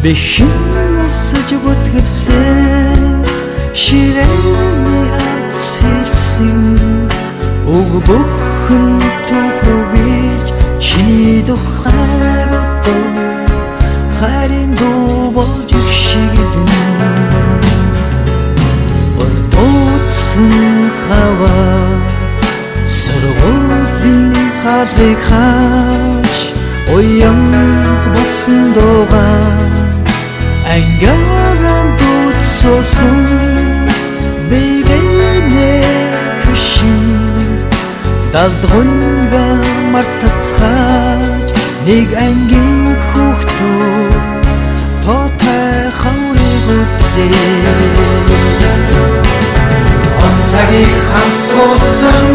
Бэхэн осож бүтгэлсэн ширээний атсэлсэн уг бүхэн түүхүүгэж чиний тухай бодоо харин дуу болж шигэлэн ордоцсон хаваа сургуулийн хаалгыг хааж уян болсон дуугаа ангааран дуудсан бэйбэнэ түшин далдгунга мартацгааж нэг ангийн хүүхдүүд тоотой хаврыг үтлээ он цагийг хамт туусан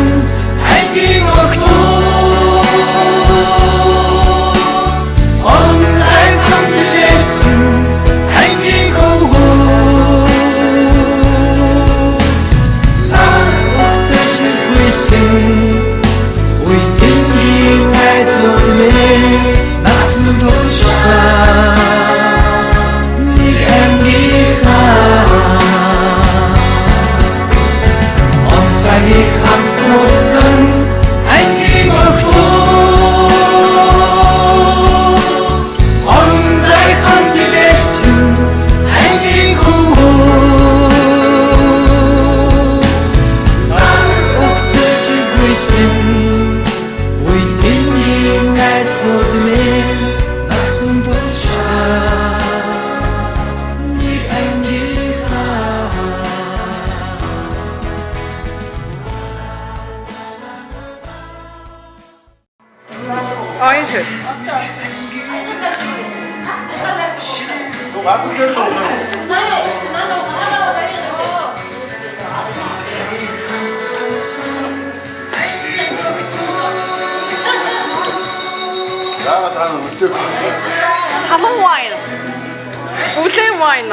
ангийн охтууд он ай хамт дэсэн Hello wine. Ule wine.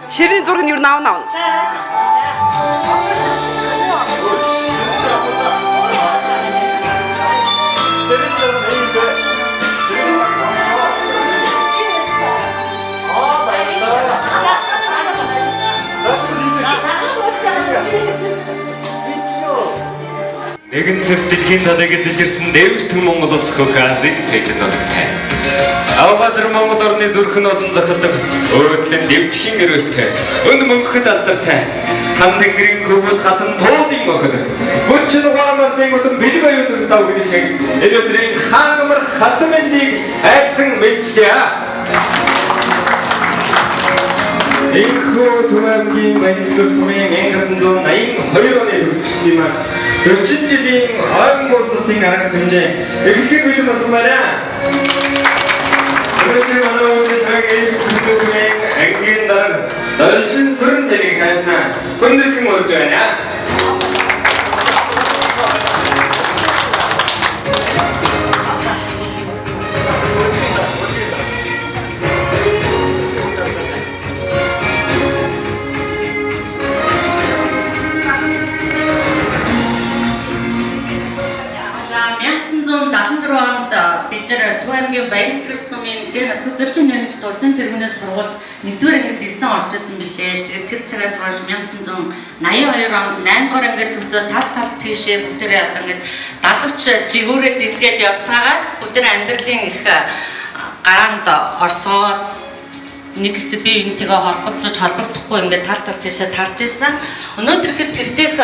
Şirin zorun yurnağı naun. Нэгэн цэвэрлэгийн талыг эзэлжирсэн дээвэртэн Монгол улс хөх анзыг цээжин нутагтай. Авгадар Монгол орны зүрхэн олон зохиодог өөдлөн дэвжхийн эрүүлтэй өн мөнхөд алдартай хам тэнгэрийн хөвгөл хатан туудын охид бүчин угаамарлын өдөр бэлэг аюудаг тав гэдгийг энэ өдрийн хаанмар хатмэндийг айхан мэдчихье. Энэхүү Түмэнгийн баялаг сумын 1982 оны төгсгчдийн маань 40 жилийн ойн болцолтын арга хэмжээ эхлэх бэлэн болсон байна. Өнөөдөр манай улсын цагийн хөтөлбөрийн ангийн дарга Должин Сүрэн тэрийг хайснаа хүндэтгэн урьж байна. За 1974 онд бид нар Түмэнгийн баялаг сумын дээр өдөржин нэрнэлт улсын тэргүүнээс сургуульд 1-р ангид 9 орж исэн билээ. Тэгээд тэр цагаас хойш 1982 онд 8-р ангид төсөө тал тийшээ бүгдээ одоо ингээд далавч жигүүрээ дэлгээд явцгаагаад бүгдээ амьдралын их гараанд орцоод нэг хэсэг бие биентэйгээ холбогдохгүй ингээд тал тийшээ тарж исэн. Өнөөдөр тэртех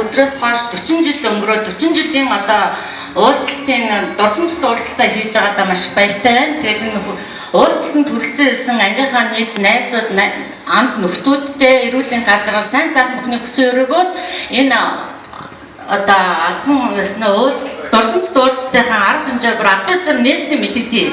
өдрөөс хойш 40 жил өнгөрөө 40 жилийн одоо уулзалтын дурсамжтай уулзалтаа хийж байгаадаа маш баяртай байна. Тэгээд энэ уулзалтанд хүрэлцэн ирсэн ангийнхаа нийт найзууд анд нөхдүүдтэй эрүүлийн газар сайн сайхан бүхний хүсэн өрөөгөөд энэ одоо албан ёсны дурсамжтай уулзалтынхаа арга хэмжээ бүр албан ёсоор нээсний мэдэгдээ.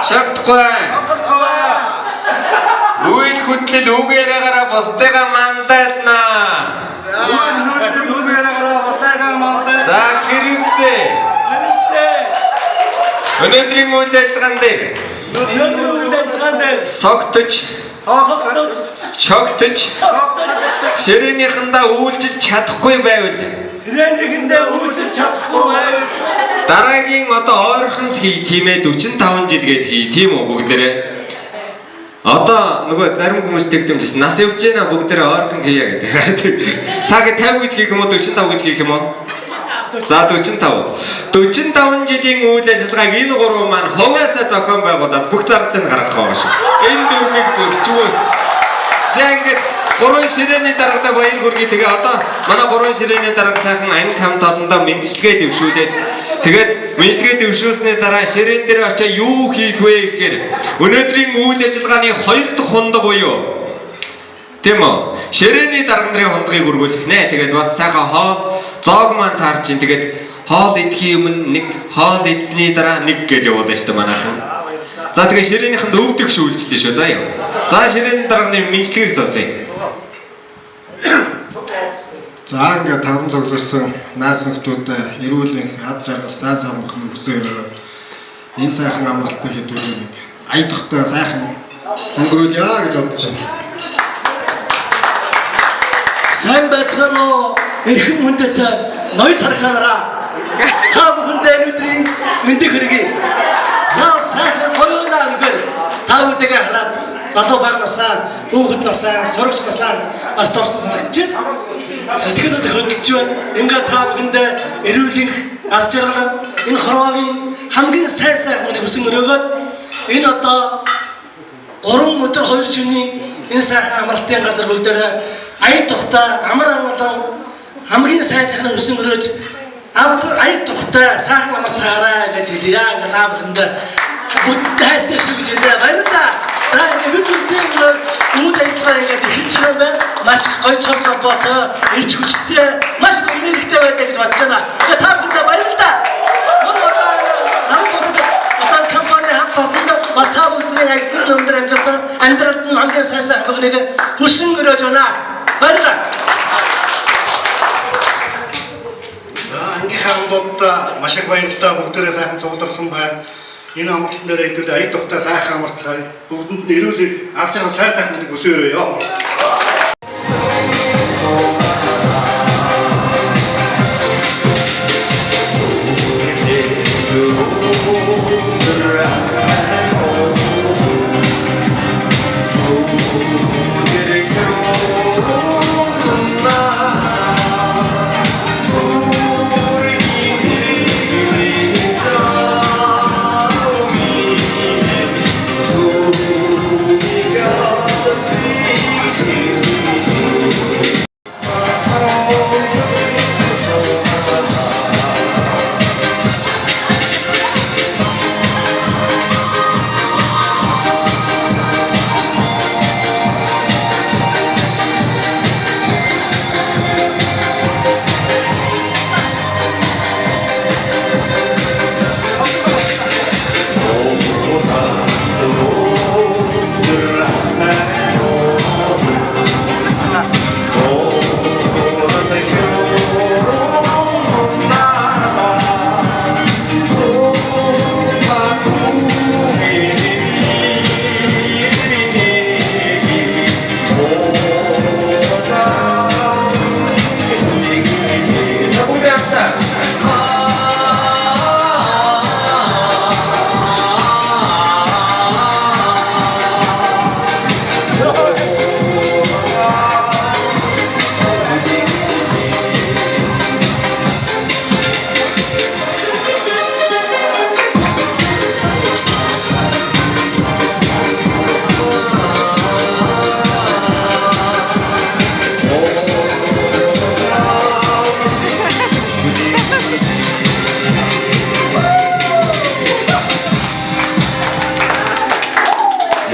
Шогтохгүй. Үйл хөдлөл үгээрээ бусдыгаа мандалнаа. За хэрэгцээ. Өнөөдрийн үйл ажиллагаан дээр согтож ширээнийхэндээ үйлчилж чадахгүй байвал дараагийн ойрхон хий тиймээ 45 жил гэж хий тийм үү бүгдээрээ. Одоо нөгөө зарим хүмүүс тэгдэмжсэн нас явж байна бүгдээрээ ойрхон хийя гэдэг. Та гэ 50 гэж хийх юм уу 45 гэж хийх юм уу? За 45 жилийн үйл ажиллагааг энэ гурван маань ховоосоо зохион байгуулад бүх зардалыг гаргах байгаа шүү. Энэ дөрмийг зүгтжүүлж. За ингээд гурван ширээний дараатай баяр хүргэе. Тэгээ одоо манай гурван ширээний дараа сайхан анги хамт олондоо мэдлэгээ дэвшүүлээд тэгээд мэдлэгээ дэвшүүлсний дараа ширээн дээр очиж юу хийх вэ гэхээр өнөөдрийн үйл ажиллагааны 2 дахь хундаг буюу тийм үү? Ширээний дарга нарын хундагыг өргүүлэх нэ. Тэгээд бас сайхан хоол зоог маань таарч ин. Тэгээд хоол идэхийн өмнө нэг хоол идсний дараа нэг гэж явуулна шүү дээ манайхан. За тэгээд ширээнийхэнд өвдөх шүүлжлээ шүү. За яа. За ширээний дарганы мэдлэгийг сонсъё. За ингээд таван цугларсан наас нөхдүүдэд эрүүл ад жаргал сайн самбахны хүсээр энэ сайхан амралтыг хэдүүлээ аядахтай сайхан өнгөрүүлье гэж бодож байна. Сайн байцгаана уу? Эрхэм хүндэт ноёд тархаараа та бүхэндээ өнөөдрийн мэндийг хүргэе. За сайхан хоёулаа өнгөр та бүхэндээ хараад залуу баг насаа, хүүхэд насаа, сурагч насаа бас товсон санагдаж байна. Сэтгэлд хөдөлж байна. Ингээд та бүхэндээ эрүүл ас жаргал энэ хорвоогийн хамгийн сайн хүнийг өсөн өрөөгөөд энэ одоо 3 өдөр 2 шөнийн энэ сайхан амралтын газар бүгдээрээ аяд тухтай амар амгалан хамгийн сайн өсөн өрөөж аяд тухтай сайхан амралтаараа гэж хэлье. Ингээд та бүхэндээ бүгдээ шигж байна. Баярлалаа. За өнөөдрийн үйл ажиллагаа ингээд эхэлж байгаа байна. Маш гоё цог холбоотой, ирж хүчтэй, маш гоё энергитэй байдаг гэж бодож байна. Тэгээд та бүхэндээ баярлалаа. Одоо компани хамт олонд бас та бүхний ажлын өндөр амжилттай амьдралд нь хамгийн сайн бүгнийг хүсэн өрөөж байна. Баярлалаа. Ангийн хамтдаа маш их баярлалаа. Бүгдээрээ сайхан цугларсан байна. Энэ амралтын дээр хэдүүл аяд тухтай сайхан амралтаа бүгдэнд нь эрүүл ас жаргал сайхан хүнийг өсөөрөө.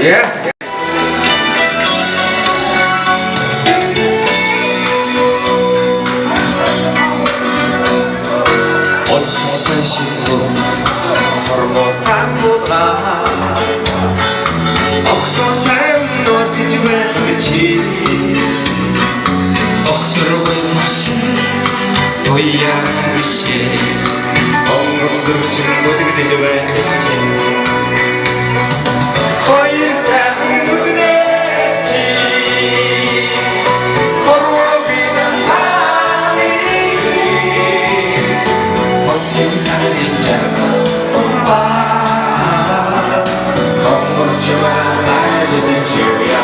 Yeah. 어디서 다시 Ормо самбудга Охтосан норсиж бэлчи Охторгүй сашин Оян вишэж Онгорчин бүдэгдэж бэлчи Хоёр сайхан бүдэгчи Хорвобина тани Осын харин жарга Умба Онгорчива хайдэж юя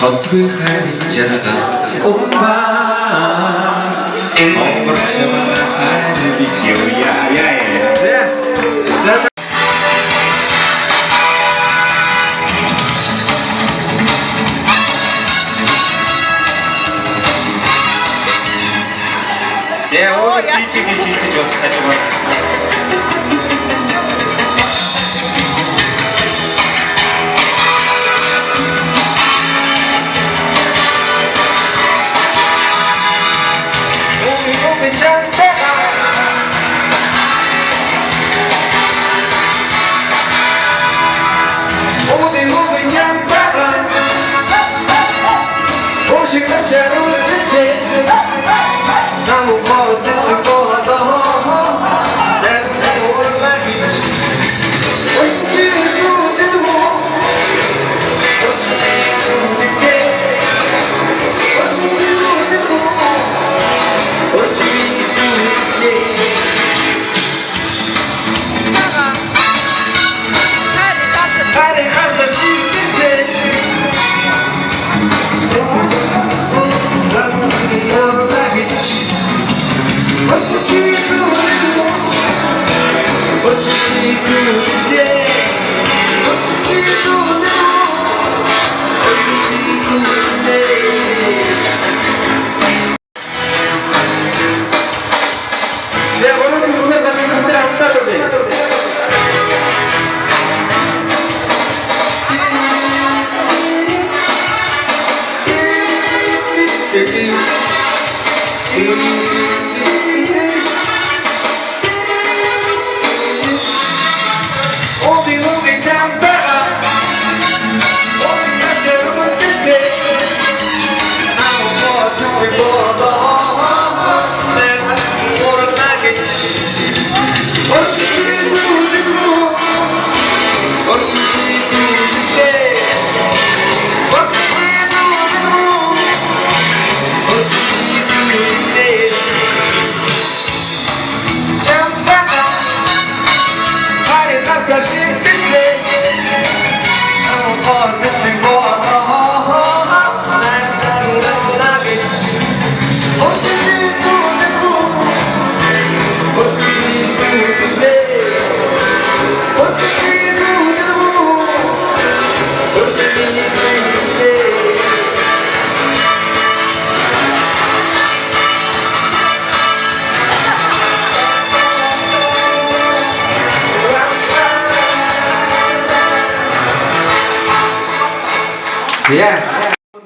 Хосгүй хайчарга умба Онгорчива хайдэж юя Зэо дижиг хийж бас хажуугаар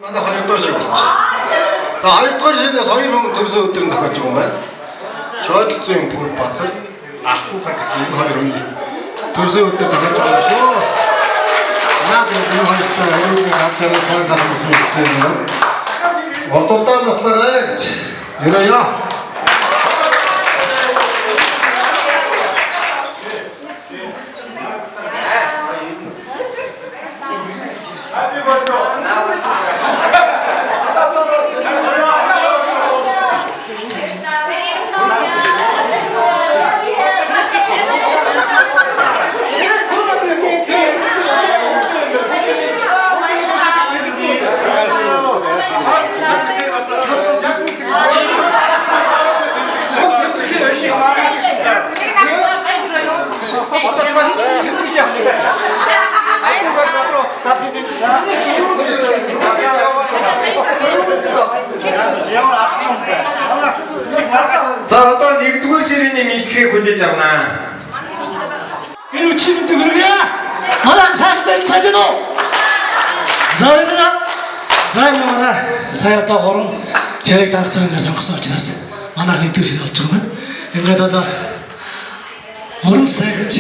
Манай 2 дугаар ширээ болчих. За 2 дугаар ширээс 2 хүн төрсөн өдөр нь тохиолж байгаа юм байна. Чойдлцын бүр бацар алтан цаг гэсэн энэ 2 хүний төрсөн өдөр тохиолж байгаа шүү. Наад энэ хоёртай өөрийн хавцаар сайн сайн хэлсэн юм. Болдоо наслаарай гэж. Ярая. За одоо 1-р ширээний мэдлэгийг хүлээж авнаа. Энэ үчигт хүргье. Манай сайн байна цааш нь. За энэ манай сайн одоо хорон чирэг дарсан гэж сонгосон учраас манай 1-р ширээ болж байгаа юм. Ингээд одоо хорон сайхаж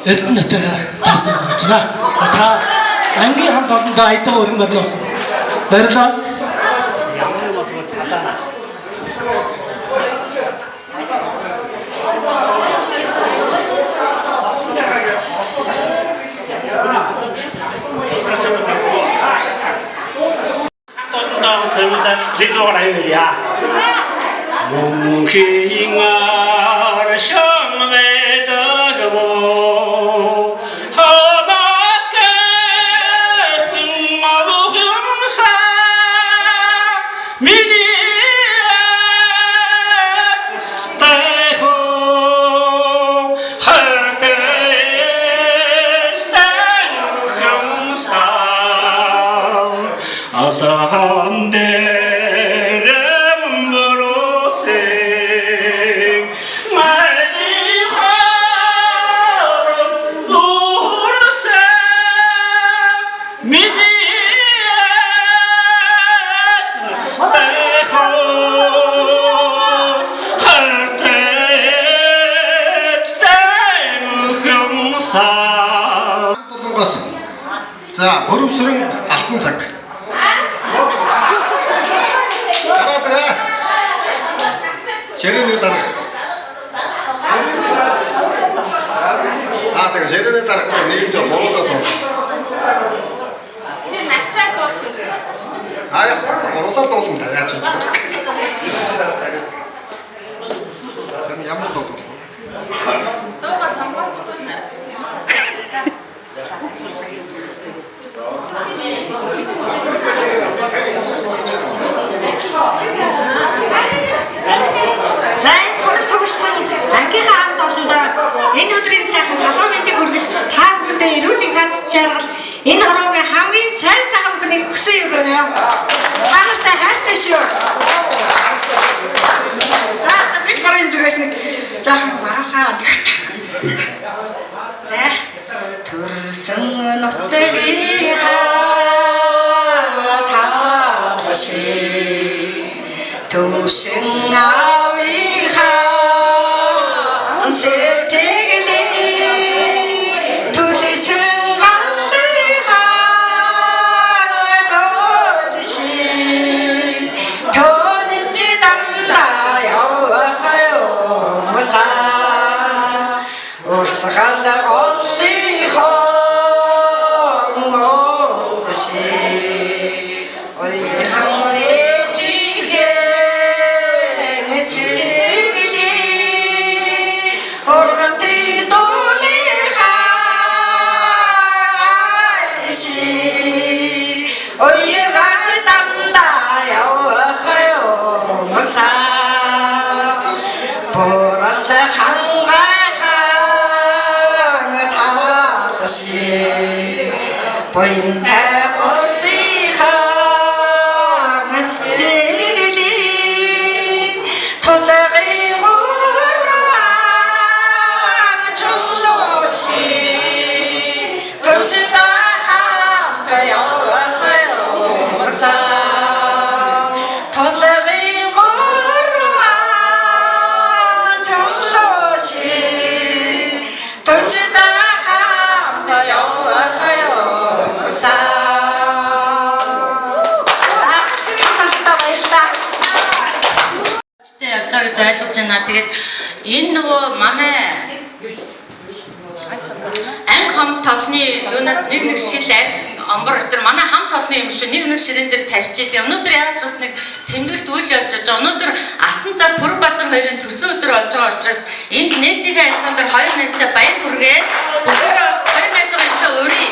эрдэнэ натайгаа даасан гэж байна. Та ангийн хамт олондоо айдаг өргөн барьлаа. Баярлалаа. За, хөрөвсрөн алтан цаг. Дараа дараа. Ширээний дарах. Тэгээ ширээний дарах нэг жоо боолоод байна. Чи начааг болсон шүү. Яах вэ? Боолоод болно та яаж хийж. Ямар дуу? Дууга сонгоочгүй харагдсан. За энэ хурд цугласан ангийнхаа хамт олондоо энэ өдрийн сайхан халуун мэндийг хүргэж та бүхэндээ эрүүл ганц жаргал энэ хороогийн хамгийн сайн сайхан бүхнийг хүсэн өргөё. Та нартай хайртай шүү. За бид гарын зүгээс нэг жаахан марахаа. За төрсөн нутгийнхаа тааши төшин авихаа сэтгэлээ түлсэн гандихаа дөлши тонч дандаа явахаа мусаа урсгал оллихоо мосши ой Por 한가한 다듯이 보인다 어디가 스테리 토다리고라 줄로시 도치다 함가요 와요 사 토다리고라 줄로시 도치다 함가요 와요 사 Тэ явж байгаа гэж ойлгож байна. Тэгээд энэ нөгөө манай анги хам толны юунаас нэг шил омбор өтер манай хам толны юм шиг нэг ширээн дээр тавьчих. Өнөөдөр яагаад бас нэг тэмдэглэлт үйл явж байгаа. Өнөөдөр Алтан цаг Пүрбазар хоёрын төрсөн өдөр болж байгаа учраас энд нээлтийн ажиллагаан дээр хоёр найзтай баяр хүргээ. Бүгдээ бас хоёр найзгаа ихэ өрий.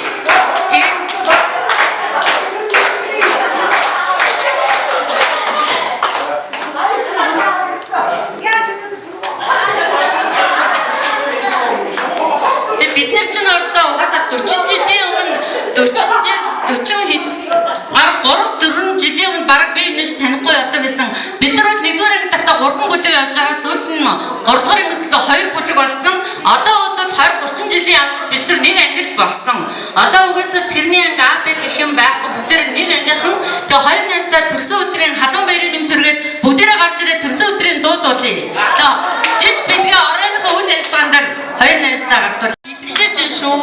Бид нар ч ордоо угаасаа 40 жилийн өмнө 3-4 жилийн өмнө бараг би энэш танихгүй явдаг гэсэн. Бид нар бол 1-р анги тахта 3 бүлэг явж байгаа. Сүүлд нь 3-р ангиас л 2 бүлэг болсон. Одоо бол 20-30 жилийн явц бид нар нэг ангил болсон. Одоо угаасаа тэрний анги А Б гэх юм байхгүй. Бүгдээр нэг ангийнхан тэгээ хоёр найзтай төрсөн өдрийн халуун баярын мэд төргээд бүгдээрээ гарч ирээд төрсөн өдрийн дуу дуулъя. За жиж бэлгээ оройнхоо үйл ажиллагаанд хоёр найзтай гартал бэлгшээж шүү.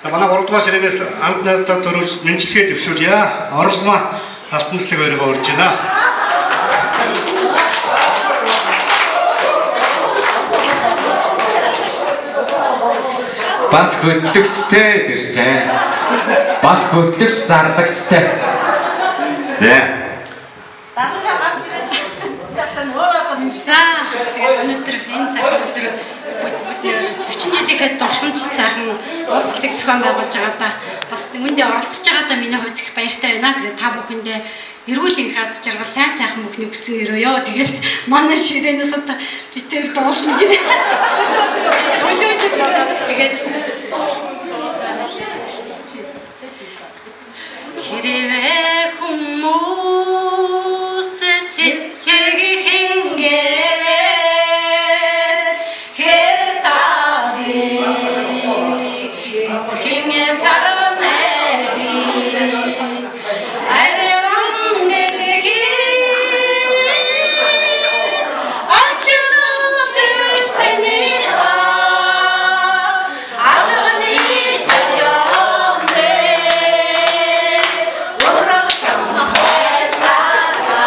Манай 3 дугаар ширээнээс амт найздаа төрүүлж мэнчилгээ дэвшүүлье. Орлогоо алтан цэцэг хоёроо урьж байна. Бас хөтлөгчтэй дэрчээ. Бас хөтлөгч зарлагчтай. За. За тэгээд өнөөдөр энэ цаг өдөр 40 жилийнхээс дурсамж сайхан уулзлыг зохион байгуулж байгаадаа бас үүндээ оролцож байгаадаа миний хувьд их баяртай байна. Тэгээд та бүхэндээ эрүүл энх аз жаргал сайн сайхан мөхний өсөн өрөөё. Тэгээд манай ширээнээс одоо битэр дуулна гэх. Тэгээд хэрвээ хүмүүс цэцэг хингээвэр хэр тави хинцгинэ сарамэри аревангеги ачнууд дэштэнийха алганы тайонде урагсан хэштага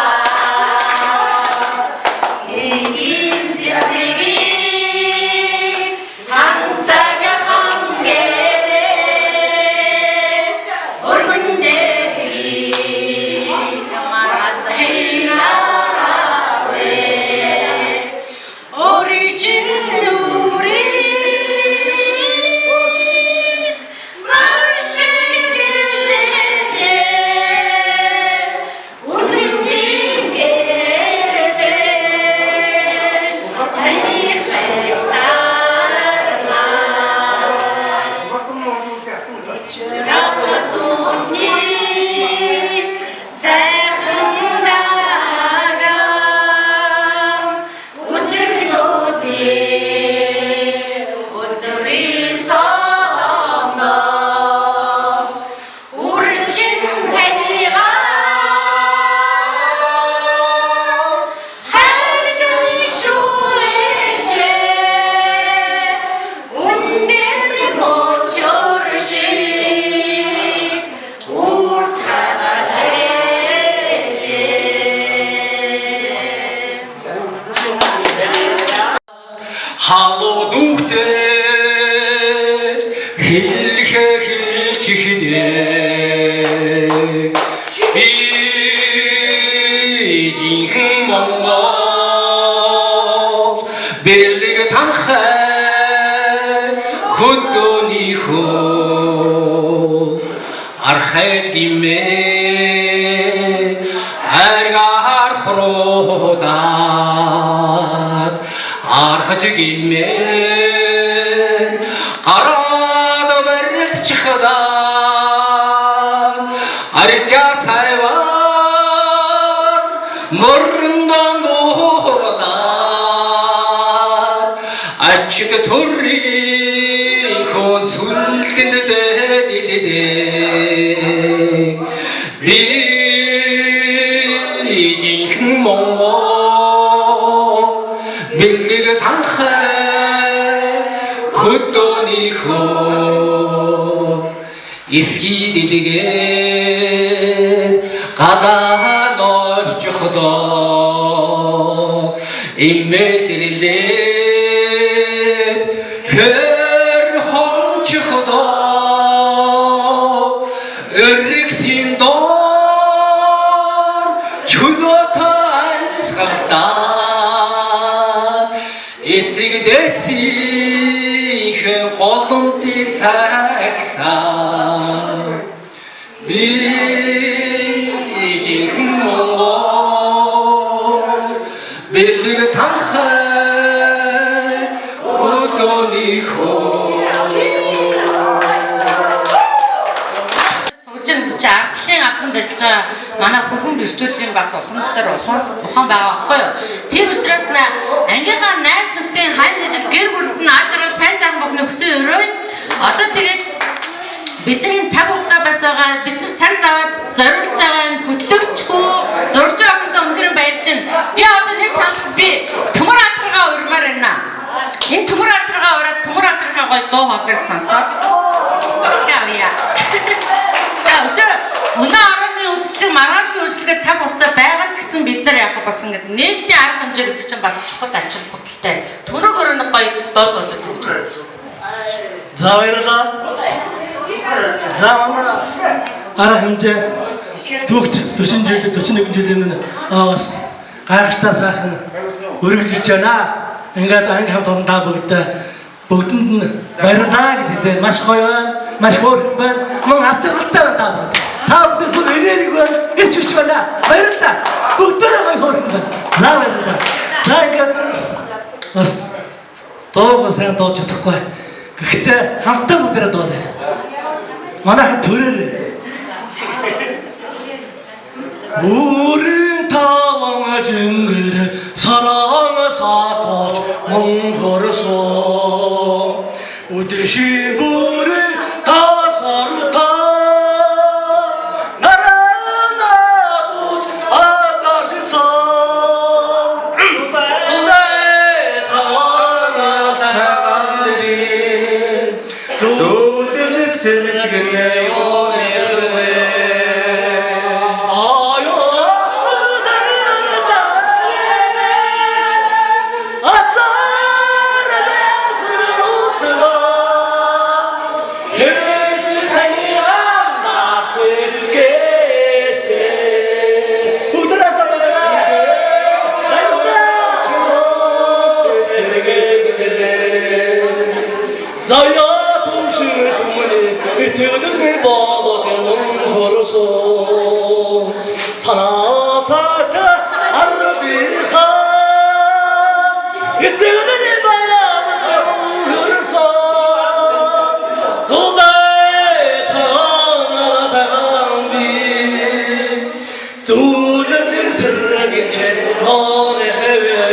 эгин зэцэги тансага хангевэ ургундэги камаратхинавэ Origin Nuri Marshigilete Urindingete Tanifestarna Rafatuni Zechendaga Utiknodi Udrisono Urchin Peniga Her gün şuece Undesi moçorşi Халуу дүүхтэй хэлхэ хэлчихдээ би жинхэнэ Монгол бэлэг танхай хөдөөнийхөө архаж гимээ аргаар хуруудаад архаж гимээ гараад барилдчихдаа аржа сайвар мөрөндөн дуурлаад ачиг төрийн хөө сүлдэнд дэлдээ би жинхэнэ Монгол бэлэг танхай хөдөөнийхөө эсхий дэлгээд гадаа норчхдоо имэдэрлээд хэр хончхдоо эргсийн доор чөлөөтэй цагтаа эцэг дэцийн голомтыг сагсаа би жинхэнэ Монгол бэлэг танхай хөдөөнийхөө Цуглын артлын албанд ажиллаж байгаа манай бүхэн бэрчүүллийн бас ухаан байгаа байхгүй юу? Тийм учраас ангийнхаа найз нөхдийн хань ажил гэр бүлд нь ажрал сайн сайн бохны өсөн өрөө. Одоо тэгээд бидний цаг хугацаа бас байгаа. Бид нар цаг заваад зориулж байгаа энэ хөтлөгчгүй зурж байгаатай үнэхээр баярлж байна. Би одоо нэг санал би төмөр атаргаа урмаар байна. Энэ төмөр атаргаа ураад төмөр атаргаа гоё дуу хоолойг сонсоод авъя. Өнөө орны үйлчлэг маргаашийн үйлчлэгээ цаг хугацаа байгаа ч гэсэн бид нар яг бас ингэ нээлтийн арга хэмжээ гэдэг чинь бас чухал ач холбогдолтой. Төрөөр нэг гоё доод болоод өгч байна. За баярлалаа. За манай арга хэмжээ түүхт 40 жил 41 жилийн өмнө бас гайхалтай сайхан өргөжлөж байна. Ингээд анги хамт олон та бүгдэнд нь баярлалаа гэж хэлээ. Маш гоё байна. Маш хөөрхөн байна. Мөн аз жаргалтай байна та бүгд. Та бүхэн бүх энерги байна. Ирч ирч байна. Баярлалаа. Бүгдөө гоё хөөрхөн байна. За баярлалаа. За ингээд бас дуугаа сайн дууж чадахгүй. Гэхдээ хамтаа бүгдээ дуулаа. Манайхан төрөөрэй. 우리 타왕의 증거를 사랑하사 도주 몽골에서 우대시 불을 다사르다 나라나도 아다시서 손에 사랑하다니 조대지 쓰레기네요 자야 도시를 동문이 등등을 받아대는 걸어서 사나사타 아르비하 이때는 일반은 정글서 소다에 타나다감비 두는지 쓰레기 채널의 해외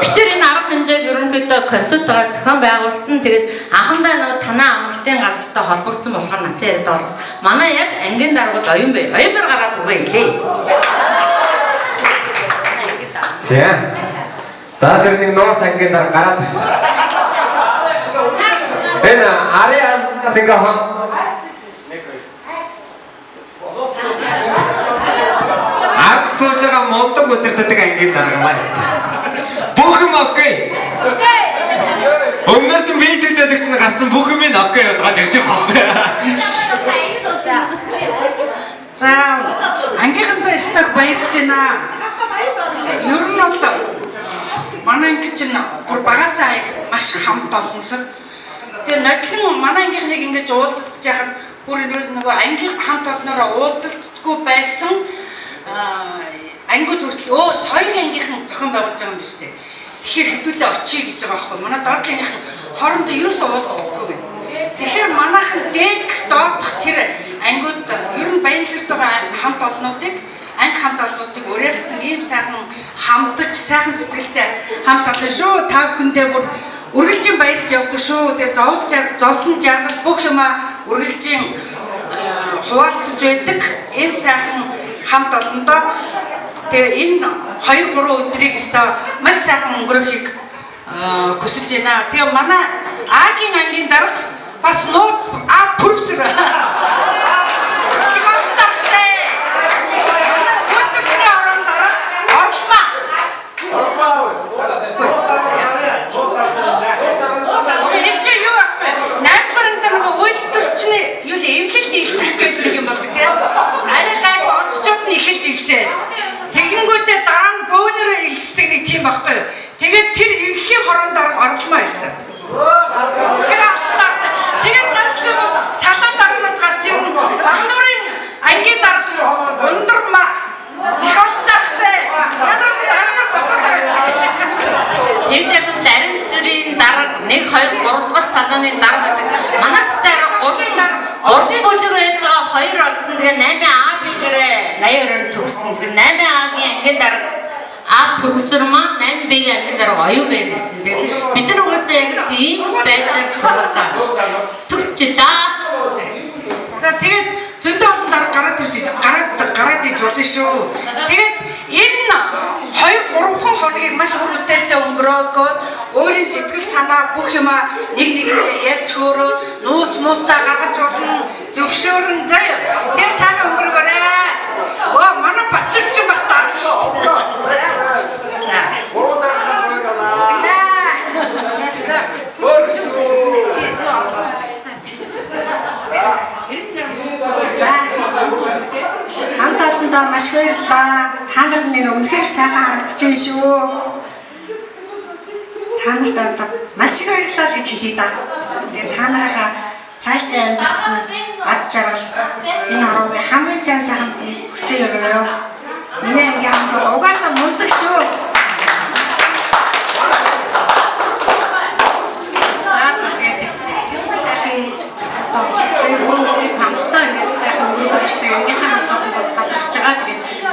Битэр энэ арга хэмжээг ерөнхийдөө консультаа зохион байгуулсан. Тэгээд анхандаа нөгөө танаа амралтын газартай холбогдсон болохоор натаа яриад болсон. Манай яг ангийн даргуул оюун бай. Оюун бай гараад үгээ илээ. За тэр нэг нууц ангийн дараа гараад. Энэ ариан сингахон сууж байгаа мундаг өдөрдөг ангийн дарга маас. Бүх юм окей. Өмнөөс нь видеолээд чинь гарцсан бүх юм нь окей болоод ярьж байгаа. За ангийнхантай сток баярлж байна. Ер нь бол манай анги чинь бүр багасаа маш хамт олонсог. Тэгээ нодлон манай ангийнхныг ингэж уулзалж яхад бүр нөгөө ангийн хамт олноороо уулзалтгүй байсан ангууд хүртэл соёлын ангийнхан зохион байгуулж байгаа юм биш үү? Тэгэхээр хэдүүлээ очие гэж байгаа байхгүй. Манай доотлынхын хоорондоо ерөөсөө уулзалтгүй. Тэгэхээр манайхан дээдх доодох тэр ангууд ер нь Баянлагт байгаа хамт олнуудыг анги хамт олнуудыг уриалсан ийм сайхан хамтаж сайхан сэтгэлтэй хамт олон шүү. Та бүхэндээ бүр үргэлжийн баярлж явдаг шүү. Тэгээ зовлон жаргал бүх юмаа үргэлжийн хуваалцаж байдаг. Энэ сайхан хамт олондоо тэгээ энэ 2-3 өдрийг өстөө маш сайхан өнгөрөхийг хүсэж байна. Тэгээ манай Агийн ангийн дарга бас нууц пүрсэр. Тэгэнгүүтээ дараа нь бөөнөрөө илждэг нэг тийм байхгүй юу. Тэгээд тэр эвлэлийн хорон дарга орломоо байсан. Тэгээд цаашлаа бол салаан даргууд гарч ирнэ. Багнуурын ангийн дарга ундрма. Их олттой. Ядар босоод байгаа. Тэгж яг нарийн цэрийн дарга 1 2 3 дугаар салааны дарга гэдэг. Манайд дээр 3 Гурван бүлэг байж байгаа хоёр олсон. Тэгээ 8А бигээрээ 82-нд төгссөн. Тэгээ 8А-гийн ангийн дараа А профессор маань 8B-гийн ангийн дараа оюун байр ирсэн. Тэгээ бид нар угаасаа яг л ийм байдлаар суралцаа төгсч даа. За тэгээд зөндөө олон дараа гараад иж болно шүү. Тэгээд энэ 2-3 хоногийг маш үр бүтээлтэй өнгөрөөгөөд өөрийн сэтгэл санаа бүх юма нэг нэгэндээ ярьж хөөрөө нууц мууцаа гаргаж болно. Зөвшөөрөн заяа. Тэгээд сайхан өнгөрөөгөөрэй. Манай Батөр ч бас дарах шүү. Хамт олондоо маш баярлалаа. Та нар нэр үнэхээр сайхан харагдчихээн шүү. Та нарт одоо маш их баярлалаа гэж хэлье да. Тэгээ та нарынхаа цаашдаа амьдралд нь аз жаргал энэ ороогийн хамгийн сайн сайхан хүсье өрөө. Миний ангийн хамтад угаасаа мундаг шүү.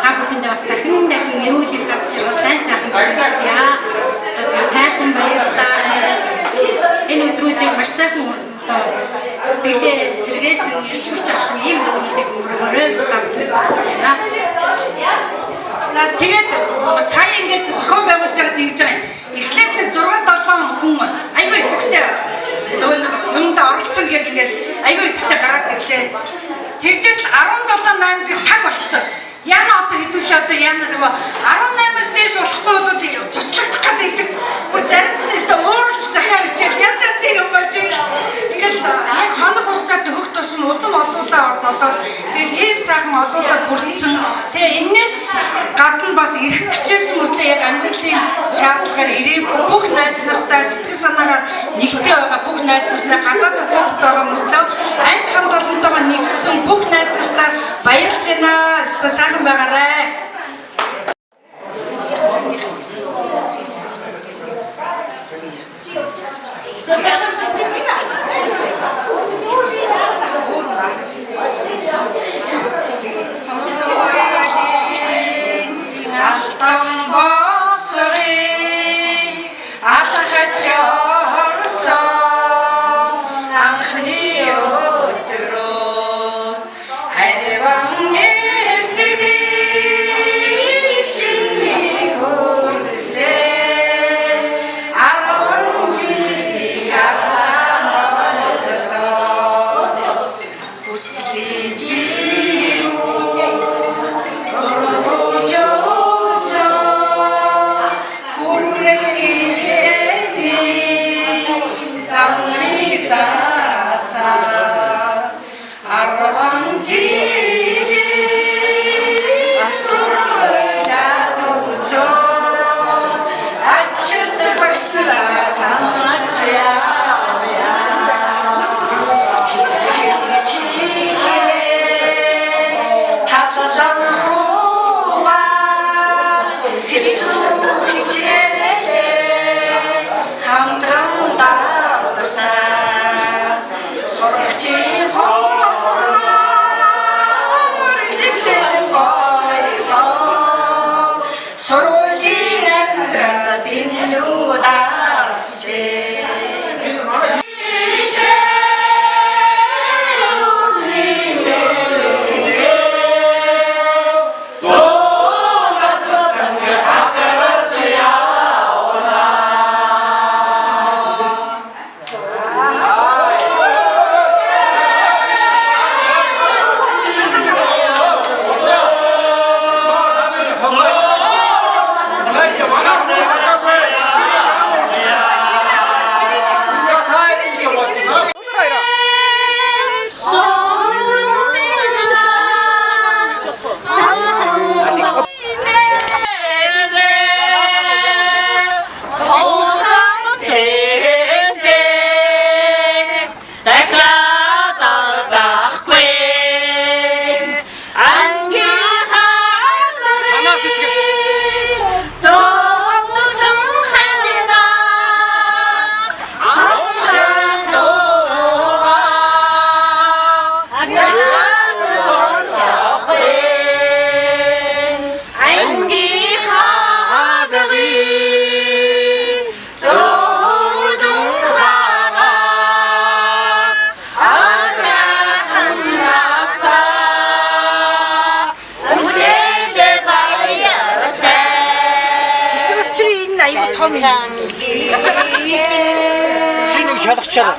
Та бүхэндээ бас дахин эрүүл их хас чирээ сайн сайхан хүсье. Одоо сайхан баярлалаа. Энэ өдрүүдийг маш сайхан одоо сэтгэлээ сэргээсэн ирч хүч авсан ийм өдрүүдийг өнгөрөөрэй гэж та бүхнээс хүсэж байна. За тэгээд сая ингээд зохион байгуулж байгаа тэгж байгаа. Эхлээд 6-7 хүн айгүй идэвхтэй нөгөө юмд оролцсон гэдэг ингээд айгүй идэвхтэй гараад ирлээ. Тэгжэл 17-8 гэх таг болцсон. Яна одоо хэдүүлээ одоо яна нөгөө 18-аас дээш болохгүй бол цуцлагдах гэдэг. Бүр зарим нь өстө өөрчлөж захиа хичээл янз юм болж ингээл яг хоног хугацаанд хөх тусам улам олуулаа орнолоо. Тэгээд ийм сайхан олуулаа бүрдсэн. Тэгээ энэс гадна бас ирэх гिचсэн мөртлөө яг амьдралын шаардлагаар ирээгүй бүх найз нартай сэтгэл санаагаар нэгтэй байгаа бүх найз нартай гадаад дотоод байгаа мөртлөө амьд хамт олонтойгоо нэгдсэн бүх найз нартай баярлж байна. Сайхан байгаарай. Шинийг шалгачаа.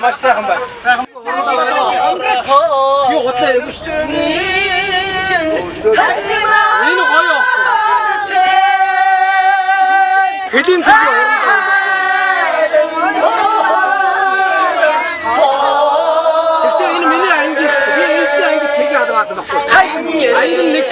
Маш сайхан байна. Юу хотлоо явж шүү. Энэ гоё. Хэдийн тийм Тэгтээ энэ миний анги би энэ анги тийг алгаасан баггүй. Анги нэг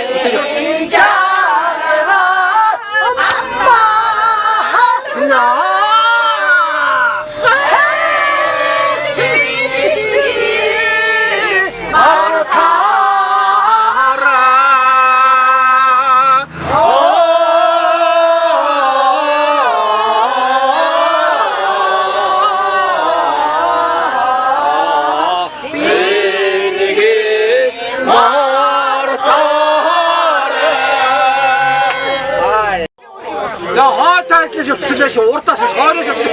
Слэш уртаас шоороо шоороо.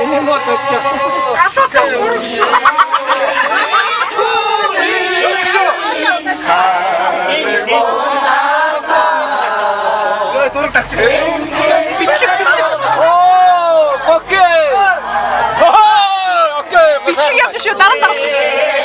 Энэ мод ч. Асуусан гурш. Дөрөв тач. Оо, окей. Окей. Бичлэг явж шүү дараа дараа.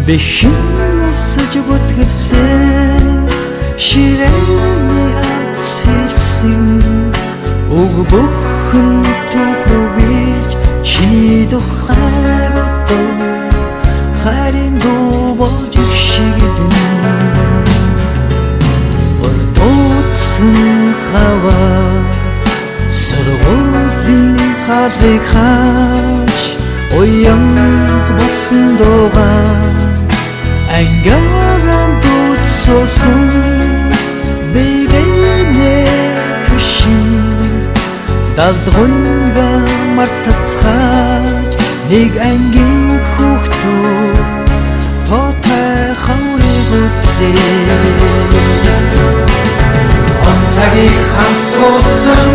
Бэхэн усаж бүтгэлсэн ширээний ард сэлсэн уг бүхэн түүхүүгийж чиний тухай бодоо харин дуу болж шигдэн ордоцсон хаваа саргуулын хаалгыг хааж уян болсон дуугаа ангааран дуудсан бэйбэнэ түшин далдгунга мартацгааж нэг ангийн хүүхдүүд тоотой хаврыг үтлээ он цагийг хамт туусан